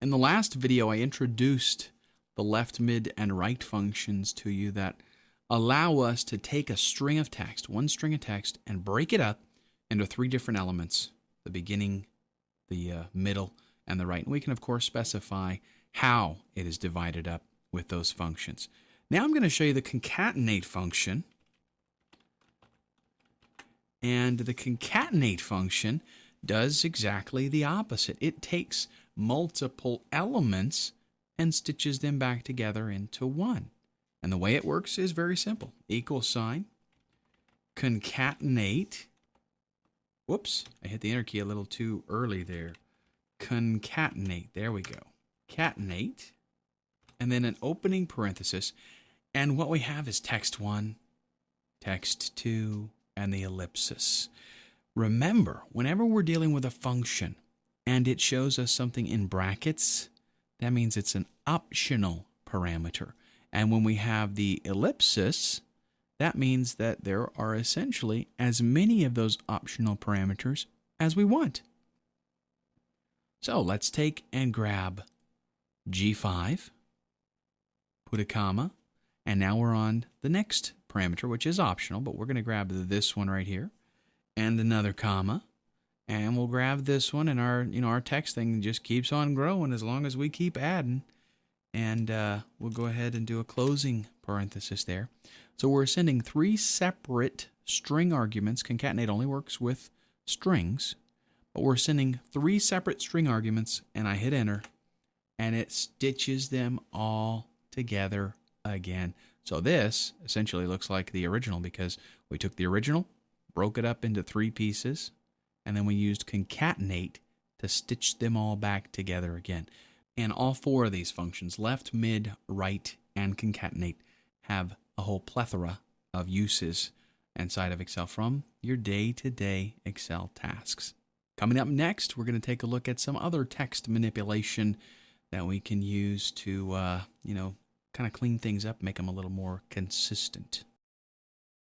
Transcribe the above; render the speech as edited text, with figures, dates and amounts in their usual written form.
In the last video, I introduced the left, mid, and right functions to you that allow us to take a string of text, one string of text, and break it up into three different elements: the beginning, the middle, and the right. And we can, of course, specify how it is divided up with those functions. Now I'm going to show you the concatenate function. And the concatenate function does exactly the opposite. It takes multiple elements and stitches them back together into one. And the way it works is very simple. Equal sign, concatenate. Whoops, I hit the enter key a little too early there. Concatenate, there we go. Catenate, and then an opening parenthesis. And what we have is text 1, text 2, and the ellipsis. Remember, whenever we're dealing with a function and it shows us something in brackets, that means it's an optional parameter. And when we have the ellipsis, that means that there are essentially as many of those optional parameters as we want. So let's take and grab G5, put a comma, and now we're on the next parameter, which is optional, but we're going to grab this one right here, and another comma, and we'll grab this one, and our text thing just keeps on growing as long as we keep adding, and we'll go ahead and do a closing parenthesis there. So we're sending three separate string arguments. Concatenate only works with strings, but we're sending three separate string arguments, and I hit enter, and it stitches them all together again. So this essentially looks like the original because we took the original, broke it up into three pieces, and then we used concatenate to stitch them all back together again. And all four of these functions, left, mid, right, and concatenate, have a whole plethora of uses inside of Excel from your day-to-day Excel tasks. Coming up next, we're going to take a look at some other text manipulation that we can use to, kind of clean things up, make them a little more consistent.